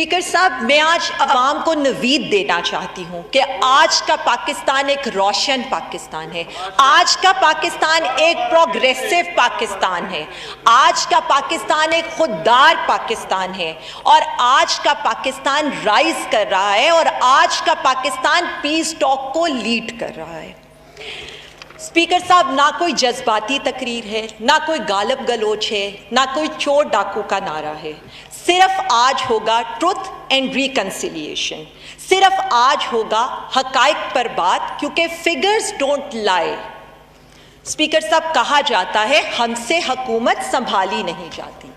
Speaker صاحب، میں آج عوام کو نوید دینا چاہتی ہوں کہ آج کا پاکستان ایک روشن پاکستان ہے، آج کا پاکستان ایک پروگریسو پاکستان ہے، آج کا پاکستان ایک خوددار پاکستان ہے، اور آج کا پاکستان رائز کر رہا ہے، اور آج کا پاکستان پیس ٹاک کو لیڈ کر رہا ہے۔ اسپیکر صاحب، نہ کوئی جذباتی تقریر ہے، نہ کوئی غالب گلوچ ہے، نہ کوئی چور ڈاکو کا نعرہ ہے، صرف آج ہوگا ٹروتھ اینڈ ریکنسیلیشن، صرف آج ہوگا حقائق پر بات، کیونکہ فگرز ڈونٹ لائی۔ اسپیکر صاحب، کہا جاتا ہے ہم سے حکومت سنبھالی نہیں جاتی۔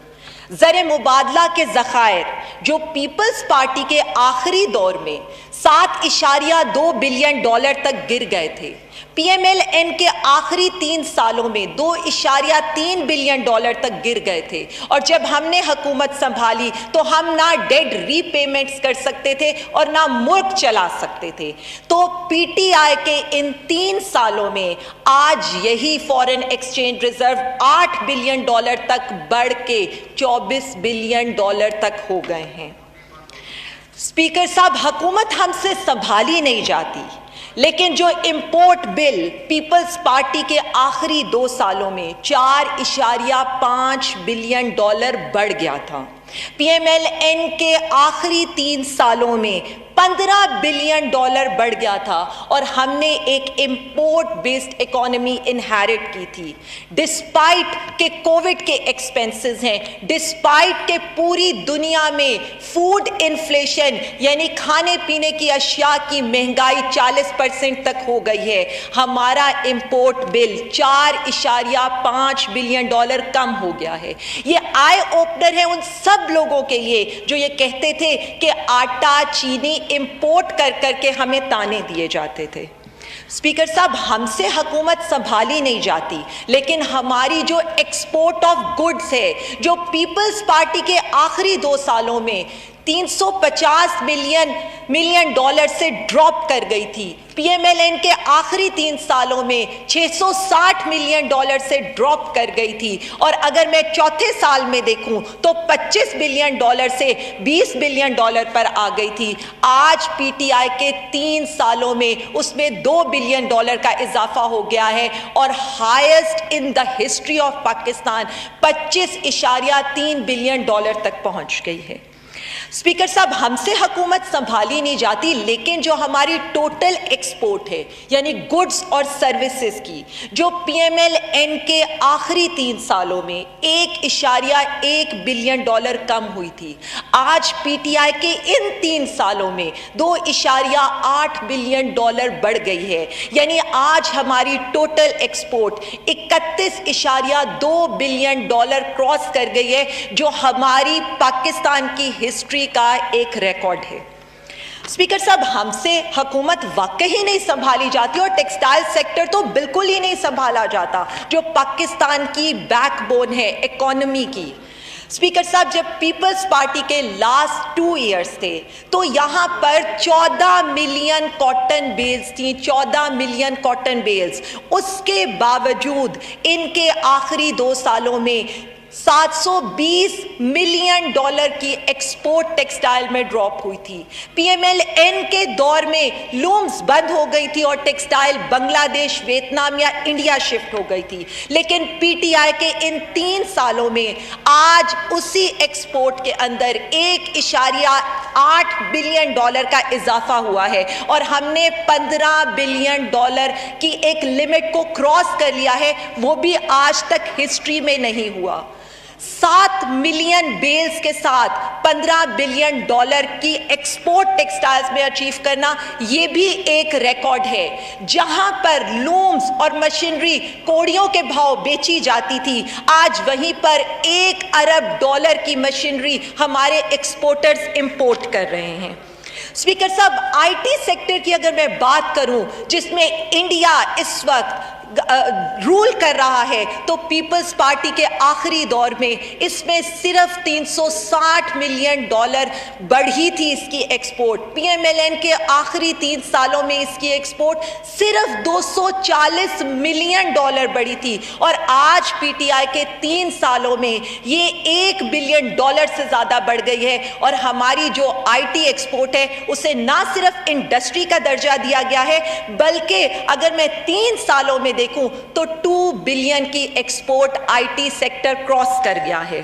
زر مبادلہ کے ذخائر جو پیپلز پارٹی کے آخری دور میں 7.2 بلین ڈالر تک گر گئے تھے، پی ایم ایل این کے آخری 3 سالوں میں 2.3 بلین ڈالر تک گر گئے تھے، اور جب ہم نے حکومت سنبھالی تو ہم نہ ڈیٹ ری پیمنٹس کر سکتے تھے اور نہ ملک چلا سکتے تھے۔ تو پی ٹی آئی کے ان 3 سالوں میں آج یہی foreign exchange reserve 8 billion dollar تک بڑھ کے 24 بلین ڈالر تک ہو گئے ہیں۔ اسپیکر صاحب، حکومت ہم سے سنبھالی نہیں جاتی، لیکن جو امپورٹ بل پیپلز پارٹی کے آخری 2 سالوں میں 4.5 بلین ڈالر بڑھ گیا تھا، پی ایم ایل این کے آخری 3 سالوں میں 15 بلین ڈالر بڑھ گیا تھا، اور ہم نے ایک امپورٹ بیسڈ اکانومی انہیرٹ کی تھی۔ ڈسپائٹ کہ کووڈ کے ایکسپینسز ہیں، ڈسپائٹ کہ پوری دنیا میں فوڈ انفلیشن یعنی کھانے پینے کی اشیاء کی مہنگائی 40% تک ہو گئی ہے، ہمارا امپورٹ بل 4.5 بلین ڈالر کم ہو گیا ہے۔ یہ آئی اوپنر ہے ان سب لوگوں کے لیے جو یہ کہتے تھے کہ آٹا چینی امپورٹ کر کر کے ہمیں تانے دیے جاتے تھے۔ اسپیکر صاحب، ہم سے حکومت سنبھالی نہیں جاتی، لیکن ہماری جو ایکسپورٹ آف گڈز ہے، جو پیپلز پارٹی کے آخری 2 سالوں میں 350 ملین ڈالر سے ڈراپ کر گئی تھی، پی ایم ایل این کے آخری 3 سالوں میں 660 ملین ڈالر سے ڈراپ کر گئی تھی، اور اگر میں چوتھے سال میں دیکھوں تو 25 بلین ڈالر سے 20 بلین ڈالر پر آ گئی تھی۔ آج پی ٹی آئی کے 3 سالوں میں اس میں 2 بلین ڈالر کا اضافہ ہو گیا ہے، اور highest in the history of Pakistan 25.3 billion dollar تک پہنچ گئی ہے۔ اسپیکر صاحب، ہم سے حکومت سنبھالی نہیں جاتی، لیکن جو ہماری ٹوٹل ایکسپورٹ ہے یعنی گڈز اور سروسز کی، جو پی ایم ایل این کے آخری 3 سالوں میں 1.1 بلین ڈالر کم ہوئی تھی، آج پی ٹی آئی کے ان 3 سالوں میں 2.8 بلین ڈالر بڑھ گئی ہے، یعنی آج ہماری total export 31.2 billion dollar cross کر گئی ہے، جو ہماری پاکستان کی ہسٹری کا ایک ریکارڈ ہے۔ اسپیکر صاحب، ہم سے حکومت واقعی نہیں سنبھالی جاتی، اور ٹیکسٹائل سیکٹر تو بالکل ہی نہیں سنبھالا جاتا، جو پاکستان کی بیک بون ہے اکانومی کی۔ اسپیکر صاحب، جب پیپلز پارٹی کے لاسٹ 2 ایئرز تھے تو یہاں پر 14 ملین کاٹن بیلز تھیں، 14 ملین کاٹن بیلز، اس کے باوجود ان کے آخری 2 سالوں میں 720 ملین ڈالر کی ایکسپورٹ ٹیکسٹائل میں ڈراپ ہوئی تھی۔ پی ایم ایل این کے دور میں لومز بند ہو گئی تھی اور ٹیکسٹائل بنگلہ دیش، ویتنام یا انڈیا شفٹ ہو گئی تھی، لیکن پی ٹی آئی کے ان 3 سالوں میں آج اسی ایکسپورٹ کے اندر 1.8 بلین ڈالر کا اضافہ ہوا ہے، اور ہم نے 15 بلین ڈالر کی ایک لمٹ کو کراس کر لیا ہے، وہ بھی آج تک ہسٹری میں نہیں ہوا۔ 7 ملین بیلز کے ساتھ 15 بلین ڈالر کی ایکسپورٹ ٹیکسٹائلز میں اچیو کرنا، یہ بھی ایک ریکارڈ ہے۔ جہاں پر لومز اور مشینری کوڑیوں کے بھاؤ بیچی جاتی تھی، آج وہیں پر 1 ارب ڈالر کی مشینری ہمارے ایکسپورٹرز امپورٹ کر رہے ہیں۔ اسپیکر صاحب، آئی ٹی سیکٹر کی اگر میں بات کروں، جس میں انڈیا اس وقت رول کر رہا ہے تو پیپلز پارٹی کے آخری دور میں اس میں صرف $360 ملین بڑھی تھی اس کی export. P M L N کے آخری 3 سالوں میں اس کی ایکسپورٹ صرف $240 ملین بڑھی تھی, اور آج پی ٹی آئی کے 3 سالوں میں یہ $1 بلین سے زیادہ بڑھ گئی ہے. اور ہماری جو آئی ٹی ایکسپورٹ ہے اسے نہ صرف انڈسٹری کا درجہ دیا گیا ہے بلکہ اگر میں 3 سالوں میں دیکھوں تو 2 بلین کی export I T sector cross کر گیا ہے.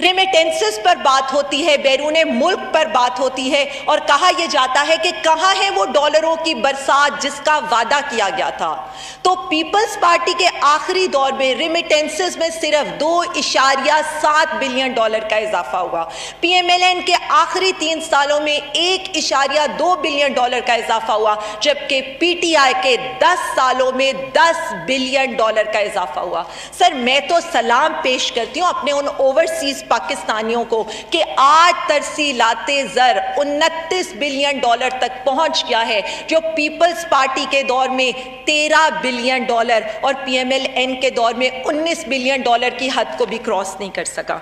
ریمیٹنسز پر بات ہوتی ہے, بیرون ملک پر بات ہوتی ہے, اور کہا یہ جاتا ہے کہ کہاں ہے وہ ڈالروں کی برسات جس کا وعدہ کیا گیا تھا. تو پیپلز پارٹی کے آخری دور میں ریمیٹنسز میں صرف $2.7 بلین کا اضافہ ہوا. پی ایم ایل این کے آخری 3 سالوں میں $1.2 بلین کا اضافہ ہوا, جبکہ پی ٹی آئی کے 10 سالوں میں $10 بلین کا اضافہ ہوا. سر میں تو سلام پیش کرتی ہوں اپنے ان اوورسیز پاکستانیوں کو کہ آج ترسیلات زر $29 بلین تک پہنچ گیا ہے, جو پیپلز پارٹی کے دور میں $13 بلین اور پی ایم ایل این کے دور میں $19 بلین کی حد کو بھی کراس نہیں کر سکا.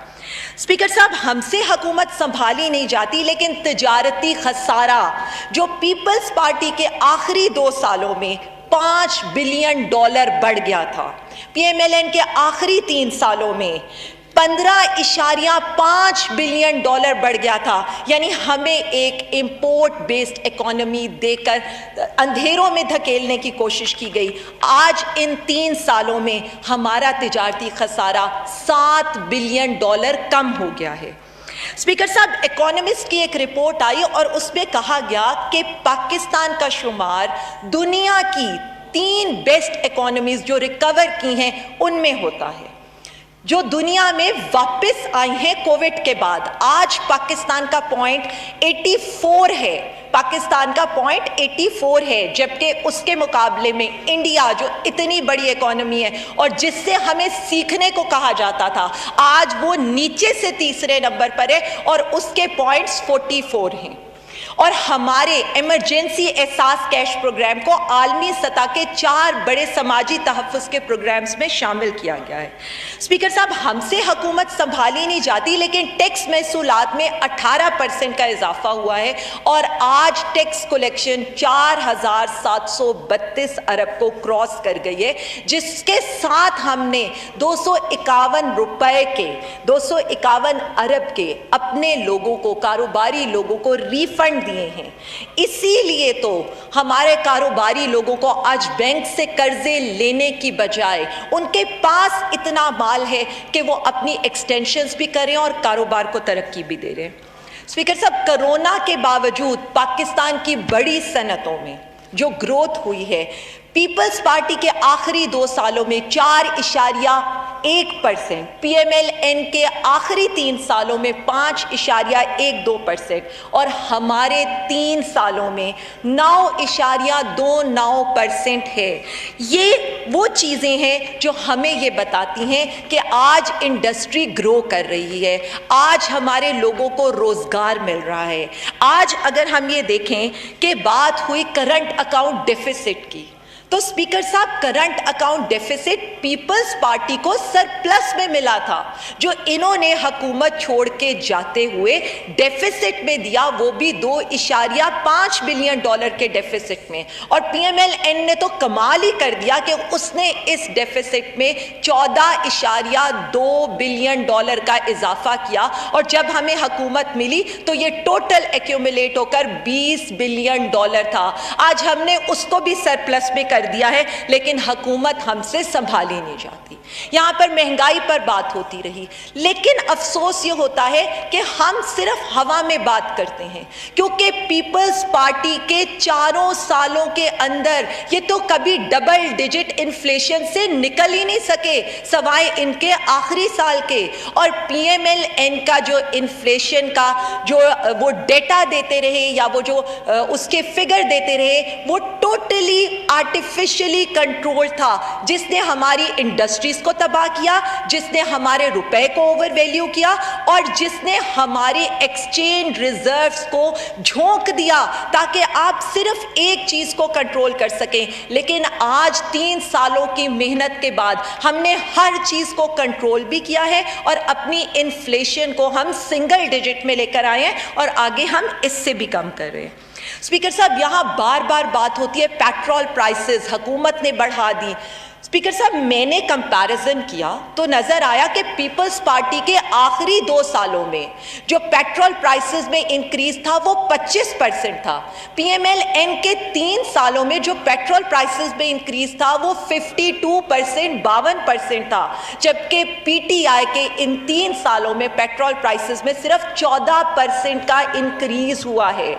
اسپیکر صاحب, ہم سے حکومت سنبھالی نہیں جاتی, لیکن تجارتی خسارہ جو پیپلز پارٹی کے آخری 2 سالوں میں $5 بلین بڑھ گیا تھا, پی ایم ایل این کے آخری 3 سالوں میں $15.5 بلین بڑھ گیا تھا. یعنی ہمیں ایک امپورٹ بیسڈ اکانومی دے کر اندھیروں میں دھکیلنے کی کوشش کی گئی. آج ان 3 سالوں میں ہمارا تجارتی خسارہ $7 بلین کم ہو گیا ہے. اسپیکر صاحب, اکانومسٹ کی ایک رپورٹ آئی اور اس میں کہا گیا کہ پاکستان کا شمار دنیا کی 3 بیسٹ اکانومیز جو ریکور کی ہیں ان میں ہوتا ہے, جو دنیا میں واپس آئی ہیں کووڈ کے بعد. آج پاکستان کا پوائنٹ 84 ہے, پاکستان کا پوائنٹ 84 ہے, جبکہ اس کے مقابلے میں انڈیا جو اتنی بڑی اکانومی ہے اور جس سے ہمیں سیکھنے کو کہا جاتا تھا, آج وہ نیچے سے 3رے نمبر پر ہے اور اس کے پوائنٹس 44 ہیں. اور ہمارے ایمرجنسی احساس کیش پروگرام کو عالمی سطح کے 4 بڑے سماجی تحفظ کے پروگرامز میں شامل کیا گیا ہے. اسپیکر صاحب, ہم سے حکومت سنبھالی نہیں جاتی, لیکن ٹیکس محصولات میں 18% کا اضافہ ہوا ہے اور آج ٹیکس کلیکشن 4,732 ارب کو کراس کر گئی ہے, جس کے ساتھ ہم نے 251 ارب کے اپنے لوگوں کو, کاروباری لوگوں کو ریفنڈ دیے ہیں. اسی لیے تو ہمارے کاروباری لوگوں کو آج بینک سے قرضے لینے کی بجائے ان کے پاس اتنا مال ہے کہ وہ اپنی ایکسٹینشنز بھی کریں اور کاروبار کو ترقی بھی دے رہے ہیں. اسپیکر صاحب, کرونا کے باوجود پاکستان کی بڑی صنعتوں میں جو گروتھ ہوئی ہے, پیپلز پارٹی کے آخری 2 سالوں میں 4.1%, پی ایم ایل این کے آخری 3 سالوں میں 5.12% اور ہمارے 3 سالوں میں 9.29% ہے. یہ وہ چیزیں ہیں جو ہمیں یہ بتاتی ہیں کہ آج انڈسٹری گرو کر رہی ہے, آج ہمارے لوگوں کو روزگار مل رہا ہے. آج اگر ہم یہ دیکھیں کہ بات ہوئی کرنٹ اکاؤنٹ ڈیفیسٹ کی, تو اسپیکر صاحب current account deficit Peoples Party کو سرپلس میں ملا تھا, جو انہوں نے حکومت چھوڑ کے جاتے ہوئے ڈیفیسٹ میں دیا, وہ بھی $2.5 بلین کے ڈیفیسٹ میں. اور پی ایم ایل این نے تو کمال ہی کر دیا کہ اس نے اس ڈیفیسٹ میں $14.2 بلین کا اضافہ کیا, اور جب ہمیں حکومت ملی تو یہ ٹوٹل ایکیومولیٹ ہو کر $20 بلین تھا. آج ہم نے اس کو بھی سرپلس میں کر دیا ہے, لیکن حکومت ہم سے سنبھالی نہیں جاتی. یہاں پر مہنگائی پر بات ہوتی رہی, لیکن افسوس یہ ہوتا ہے کہ ہم صرف ہوا میں بات کرتے ہیں, کیونکہ پیپلز پارٹی کے 4 سالوں کے اندر یہ تو کبھی ڈبل ڈیجٹ انفلیشن سے نکل ہی نہیں سکے سوائے ان کے آخری سال کے. اور پی ایم ایل این کا جو انفلیشن کا جو وہ ڈیٹا دیتے رہے یا وہ جو اس کے فگر دیتے رہے, وہ ٹوٹلی آرٹیفیشل آرٹیفیشلی کنٹرول تھا، جس نے ہماری انڈسٹریز کو تباہ کیا، جس نے ہمارے روپے کو اوور ویلیو کیا، اور جس نے ہماری ایکسچینج ریزروز کو جھونک دیا تاکہ آپ صرف ایک چیز کو کنٹرول کر سکیں. لیکن آج 3 سالوں کی محنت کے بعد ہم نے ہر چیز کو کنٹرول بھی کیا ہے اور اپنی انفلیشن کو ہم سنگل ڈیجٹ میں لے کر آئے ہیں اور آگے ہم اس سے بھی کم کر رہے ہیں. اسپیکر صاحب، یہاں بار بار بات ہوتی ہے پیٹرول پرائسز حکومت نے بڑھا دی. اسپیکر صاحب، میں نے کمپیریزن کیا تو نظر آیا کہ پیپلز پارٹی کے آخری 2 سالوں میں جو پیٹرول پرائسز میں انکریز تھا وہ 25% تھا. پی ایم ایل این کے 3 سالوں میں جو پیٹرول پرائسز میں انکریز تھا وہ 52%، 52% تھا، جبکہ پی ٹی آئی کے ان 3 سالوں میں پیٹرول پرائسز میں صرف 14% کا انکریز ہوا ہے.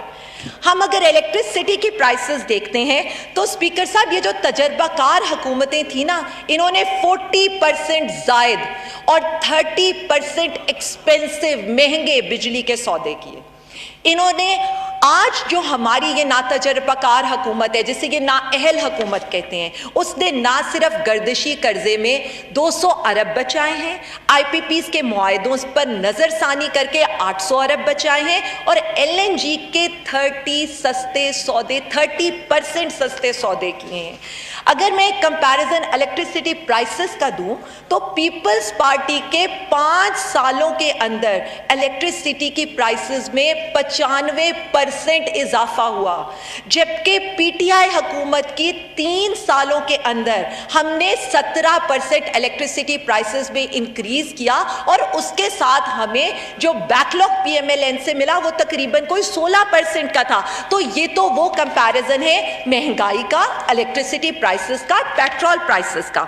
ہم اگر الیکٹرسٹی کی پرائسز دیکھتے ہیں تو اسپیکر صاحب، یہ جو تجربہ کار حکومتیں تھیں نا، انہوں نے 40% زائد اور 30% ایکسپینسو مہنگے بجلی کے سودے کیے. انہوں نے آج جو ہماری یہ ناتجربہ کار حکومت ہے، جسے یہ نااہل حکومت کہتے ہیں، اس نے نہ صرف گردشی قرضے میں 200 ارب بچائے ہیں، آئی پی پیز کے معاہدوں پر نظر ثانی کر کے 800 ارب بچائے ہیں، اور ایل این جی کے 30% سستے سودے کیے ہیں. اگر میں کمپیریزن الیکٹرسٹی پرائسز کا دوں تو پیپلز پارٹی کے 5 سالوں کے اندر الیکٹرسٹی کی پرائسز میں 95% اضافہ ہوا، جبکہ پی ٹی آئی حکومت کی 3 سالوں کے اندر ہم نے 17% الیکٹرسٹی پرائسز میں انکریز کیا، اور اس کے ساتھ ہمیں جو backlog P M L N سے ملا وہ تقریباً کوئی 16% کا تھا. تو یہ تو وہ کمپیریزن ہے مہنگائی کا، الیکٹرسٹی پرائسز کا، پیٹرول پرائسز کا.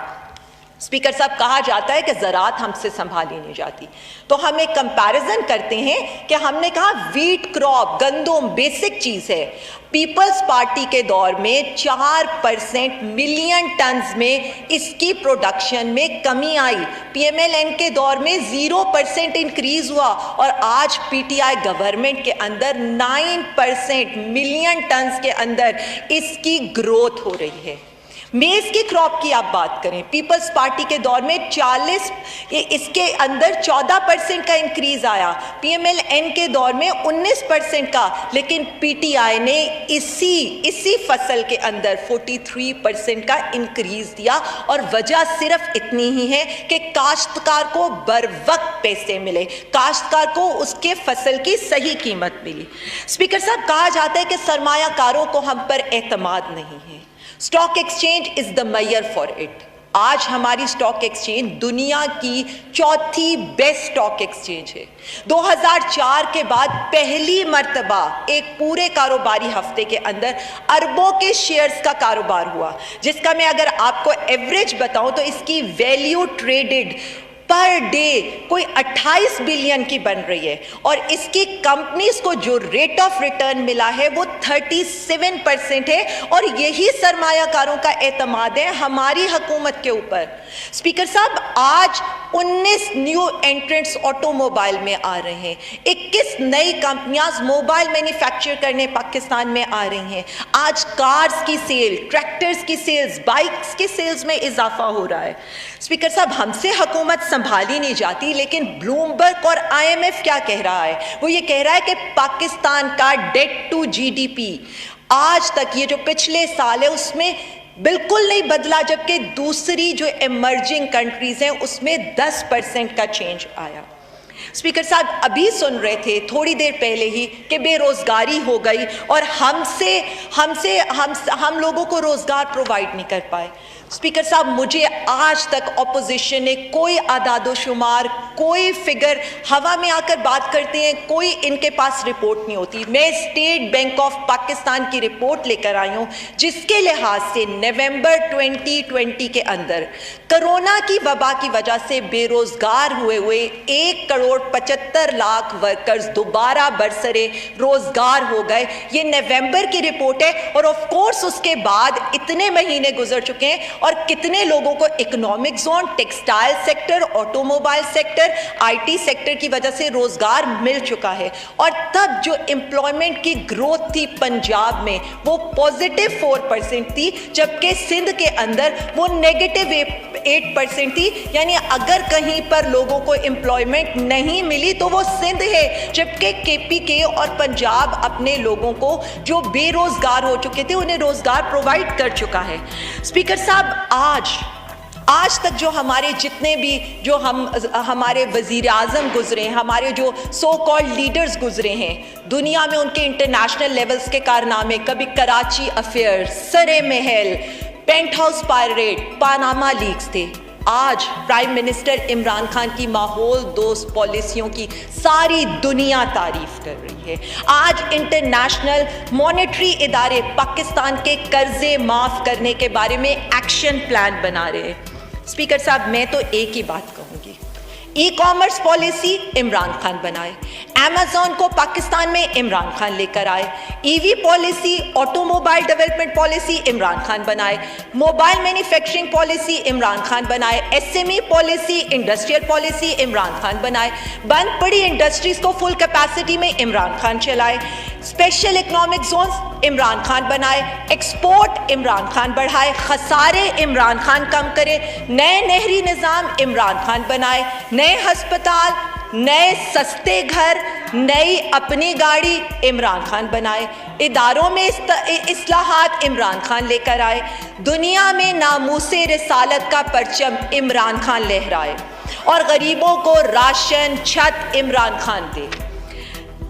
اسپیکر صاحب، کہا جاتا ہے کہ زراعت ہم سے سنبھالی نہیں جاتی، تو ہم ایک کمپیریزن کرتے ہیں کہ ہم نے کہا ویٹ کراپ، گندم بیسک چیز ہے. پیپلز پارٹی کے دور میں 4% ملین ٹنز میں اس کی پروڈکشن میں کمی آئی. پی ایم ایل این کے دور میں 0% انکریز ہوا، اور آج پی ٹی آئی گورنمنٹ کے اندر 9% ملین ٹنز کے اندر اس کی گروتھ ہو رہی ہے. میز کی کراپ کی آپ بات کریں، پیپلز پارٹی کے دور میں اس کے اندر 14% کا انکریز آیا، پی ایم ایل این کے دور میں 19% کا، لیکن پی ٹی آئی نے اسی فصل کے اندر 43% کا انکریز دیا. اور وجہ صرف اتنی ہی ہے کہ کاشتکار کو بر وقت پیسے ملے، کاشتکار کو اس کے فصل کی صحیح قیمت ملی. اسپیکر صاحب، کہا جاتا ہے کہ سرمایہ کاروں کو ہم پر اعتماد نہیں ہے. Stock exchange is the measure for it. آج ہماری اسٹاک ایکسچینج دنیا کی 4تھی بیسٹ اسٹاک ایکسچینج ہے. 2004 کے بعد پہلی مرتبہ ایک پورے کاروباری ہفتے کے اندر اربوں کے شیئرز کا کاروبار ہوا، جس کا میں اگر آپ کو ایوریج بتاؤں تو اس کی ویلیو ٹریڈڈ پر ڈے کوئی 28 بلین کی بن رہی ہے، اور اس کی کمپنیز کو جو ریٹ آف ریٹرن ملا ہے وہ 37% ہے. اور یہی سرمایہ کاروں کا اعتماد ہے ہماری حکومت کے اوپر. اسپیکر صاحب، آج 19 نیو انٹرنٹس آٹو موبائل میں آ رہے ہیں، 21 نئی کمپنیاں موبائل مینوفیکچر کرنے پاکستان میں آ رہی ہیں. آج کارز کی سیل، ٹریکٹرز کی سیلز، بائکس کی سیلز میں اضافہ ہو رہا ہے. اسپیکر صاحب، ہم سے حکومت سنبھالی نہیں جاتی، لیکن بلومبرگ اور آئی ایم ایف کیا کہہ رہا ہے؟ وہ یہ کہہ رہا ہے کہ پاکستان کا debt to G D P آج تک یہ جو پچھلے سال ہے اس میں بالکل نہیں بدلا، جبکہ دوسری جو ایمرجنگ کنٹریز ہیں اس میں 10% کا چینج آیا. اسپیکر صاحب، ابھی سن رہے تھے تھوڑی دیر پہلے ہی کہ بے روزگاری ہو گئی اور ہم لوگوں کو روزگار پرووائڈ نہیں کر پائے. اسپیکر صاحب، مجھے آج تک اپوزیشن نے کوئی اعداد و شمار، کوئی فگر ہوا میں آ کر بات کرتے ہیں، کوئی ان کے پاس رپورٹ نہیں ہوتی. میں اسٹیٹ بینک آف پاکستان کی رپورٹ لے کر آئی ہوں، جس کے لحاظ سے نومبر 2020 کے اندر کرونا کی وبا کی وجہ سے بے روزگار ہوئے 1,75,00,000 ورکرز دوبارہ برسرے روزگار ہو گئے. یہ نومبر کی رپورٹ ہے، اور آف کورس اس کے بعد اتنے مہینے گزر چکے ہیں اور کتنے لوگوں کو economic zone, textile sector, auto mobile sector, I T sector کی وجہ سے روزگار مل چکا ہے. اور تب جو امپلائمنٹ کی گروتھ تھی پنجاب میں وہ پازیٹیو 4% تھی, جبکہ سندھ کے اندر وہ نیگیٹو 8% تھی. یعنی اگر کہیں پر لوگوں کو امپلائمنٹ نہیں ملی تو وہ سندھ ہے, جبکہ کے پی کے اور پنجاب اپنے لوگوں کو جو بے روزگار ہو چکے تھے انہیں روزگار پرووائڈ کر چکا ہے. اسپیکر صاحب, آج تک جو ہمارے جتنے بھی جو ہمارے وزیر اعظم گزرے ہیں, ہمارے جو سو کالڈ لیڈرز گزرے ہیں دنیا میں, ان کے انٹرنیشنل لیولز کے کارنامے, کبھی کراچی افیئر, سر محل, penthouse pirate, Panama Leaks تھے. آج پرائم منسٹر عمران خان کی ماحول دوست پالیسیوں کی ساری دنیا تعریف کر رہی ہے. آج انٹرنیشنل مانیٹری ادارے پاکستان کے قرضے معاف کرنے کے بارے میں ایکشن پلان بنا رہے ہیں. اسپیکر صاحب, میں تو ایک ہی بات کہوں گی, e commerce policy Imran Khan بنائے, ایمیزون کو پاکستان میں عمران خان لے کر آئے, E V policy, automobile development policy Imran Khan بنائے, mobile manufacturing policy Imran Khan بنائے, S M E policy, industrial policy Imran Khan بنائے, بند پڑی انڈسٹریز کو فل کیپیسٹی میں عمران خان چلائے, special economic zones Imran Khan بنائے, ایکسپورٹ عمران خان بڑھائے, خسارے عمران خان کم کرے, نئے نہری نظام عمران خان بنائے, نئے ہسپتال, نئے سستے گھر, نئی اپنی گاڑی عمران خان بنائے, اداروں میں اصلاحات عمران خان لے کر آئے, دنیا میں ناموس رسالت کا پرچم عمران خان لہرائے, اور غریبوں کو راشن, چھت عمران خان دے,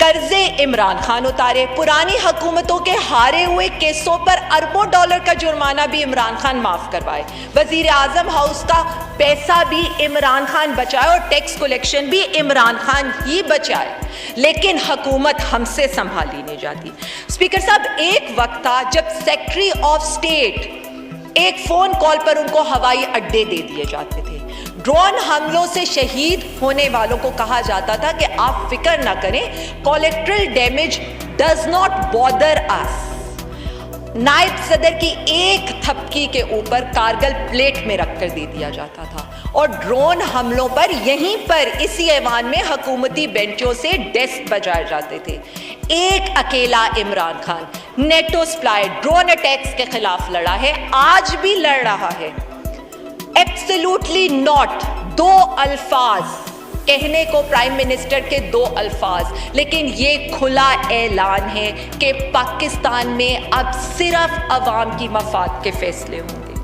قرضے عمران خان اتارے, پرانی حکومتوں کے ہارے ہوئے کیسوں پر اربوں ڈالر کا جرمانہ بھی عمران خان معاف کروائے, وزیر اعظم ہاؤس کا پیسہ بھی عمران خان بچائے اور ٹیکس کلیکشن بھی عمران خان ہی بچائے. لیکن حکومت ہم سے سنبھالی نہیں جاتی. اسپیکر صاحب, ایک وقت تھا جب سیکرٹری آف اسٹیٹ ایک فون کال پر ان کو ہوائی اڈے دے دیے جاتے تھے, ڈرون حملوں سے شہید ہونے والوں کو کہا جاتا تھا کہ آپ فکر نہ کریں, collateral damage does not bother us. نائب صدر کی ایک تھپکی کے اوپر کارگل پلیٹ میں رکھ کر دے دیا جاتا تھا, اور ڈرون حملوں پر یہیں پر اسی ایوان میں حکومتی بینچوں سے ڈیسک بجائے جاتے تھے. ایک اکیلا Imran Khan NATO supply drone attacks کے خلاف لڑا ہے, آج بھی لڑ رہا ہے. ایبسلیوٹلی ناٹ, دو الفاظ کہنے کو پرائم منسٹر کے دو الفاظ, لیکن یہ کھلا اعلان ہے کہ پاکستان میں اب صرف عوام کی مفاد کے فیصلے ہوں گے.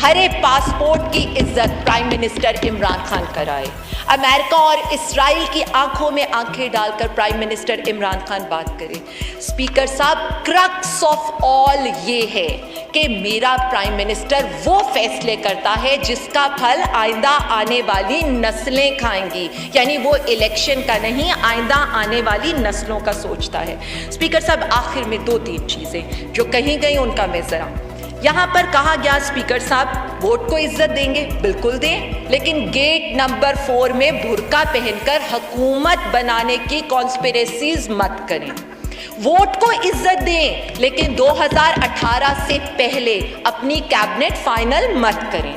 ہر پاسپورٹ کی عزت پرائم منسٹر عمران خان کرائے. امریکہ اور اسرائیل کی آنکھوں میں آنکھیں ڈال کر پرائم منسٹر عمران خان بات کرے. اسپیکر صاحب, کرکس آف آل یہ ہے کہ میرا پرائم منسٹر وہ فیصلے کرتا ہے جس کا پھل آئندہ آنے والی نسلیں کھائیں گی, یعنی وہ الیکشن کا نہیں, آئندہ آنے والی نسلوں کا سوچتا ہے. اسپیکر صاحب, آخر میں 2-3 چیزیں جو کہیں گئی ان کا میں ذرا, یہاں پر کہا گیا اسپیکر صاحب ووٹ کو عزت دیں گے, بالکل دیں, لیکن گیٹ نمبر 4 میں برقع پہن کر حکومت بنانے کی کانسپریسیز مت کریں. ووٹ کو عزت دیں لیکن 2018 سے پہلے اپنی کیبنٹ فائنل مت کریں.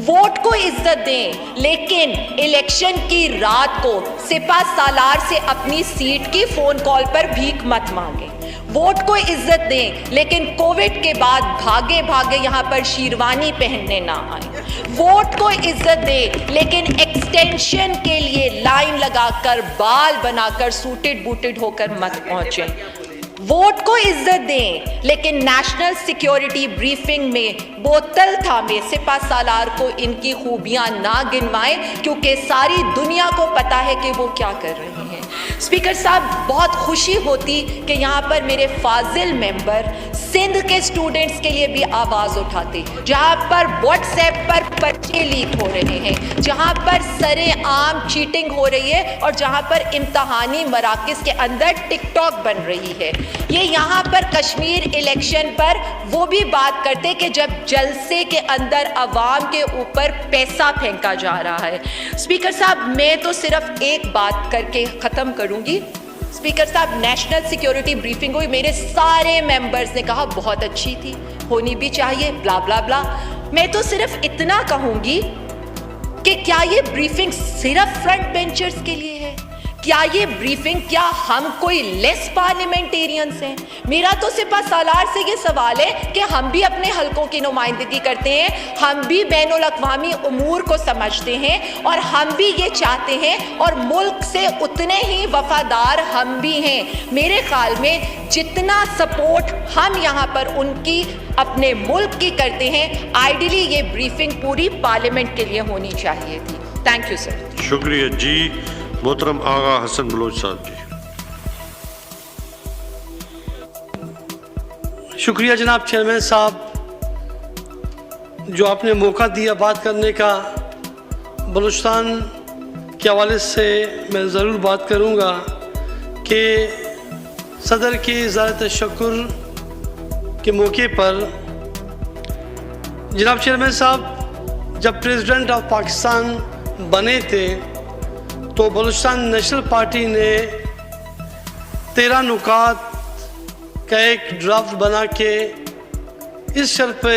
ووٹ کو عزت دیں لیکن الیکشن کی رات کو سپہ سالار سے اپنی سیٹ کی فون کال پر بھیک مت مانگیں. ووٹ کو عزت دیں لیکن کووڈ کے بعد بھاگے بھاگے یہاں پر شیروانی پہننے نہ آئیں. ووٹ کو عزت دیں لیکن ایکسٹینشن کے لیے لائن لگا کر, بال بنا کر, سوٹڈ بوٹڈ ہو کر مت پہنچیں. ووٹ کو عزت دیں لیکن نیشنل سیکیورٹی بریفنگ میں بوتل تھامے سپہ سالار کو ان کی خوبیاں نہ گنوائیں, کیونکہ ساری دنیا کو پتا ہے کہ وہ کیا کر رہے ہیں. اسپیکر صاحب, بہت خوشی ہوتی کہ یہاں پر میرے فاضل ممبر سندھ کے اسٹوڈنٹس کے لیے بھی آواز اٹھاتے, جہاں پر واٹس ایپ پر پرچے لیک ہو رہے ہیں, جہاں پر سرے عام چیٹنگ ہو رہی ہے, اور جہاں پر امتحانی مراکز کے اندر ٹک ٹاک بن رہی ہے. یہ یہاں پر کشمیر الیکشن پر وہ بھی بات کرتے کہ جب جلسے کے اندر عوام کے اوپر پیسہ پھینکا جا رہا ہے. اسپیکر صاحب, میں تو صرف ایک بات کر کے ختم کروں گی. اسپیکر صاحب, نیشنل سیکیورٹی بریفنگ ہوئی, میرے سارے ممبرز نے کہا بہت اچھی تھی, ہونی بھی چاہیے, بلا بلا بلا. میں تو صرف اتنا کہوں گی کہ کیا یہ بریفنگ صرف فرنٹ بینچرز کے لیے ہے؟ کیا یہ بریفنگ، کیا ہم کوئی لیس پارلیمنٹیرینز ہیں؟ میرا تو سپہ سالار سے یہ سوال ہے کہ ہم بھی اپنے حلقوں کی نمائندگی کرتے ہیں، ہم بھی بین الاقوامی امور کو سمجھتے ہیں، اور ہم بھی یہ چاہتے ہیں، اور ملک سے اتنے ہی وفادار ہم بھی ہیں۔ میرے خیال میں جتنا سپورٹ ہم یہاں پر ان کی اپنے ملک کی کرتے ہیں، آئیڈیلی یہ بریفنگ پوری پارلیمنٹ کے لیے ہونی چاہیے تھی۔ Thank you sir. شکریہ جی۔ محترم آغا حسن بلوچ صاحب جی۔ شکریہ جناب چیئرمین صاحب، جو آپ نے موقع دیا بات کرنے کا۔ بلوچستان کے حوالے سے میں ضرور بات کروں گا کہ صدر کی اظہار تشکر کے موقع پر جناب چیئرمین صاحب جب پریزیڈنٹ آف پاکستان بنے تھے تو بلوچستان نیشنل پارٹی نے 13 نکات کا ایک ڈرافٹ بنا کے اس شرط پہ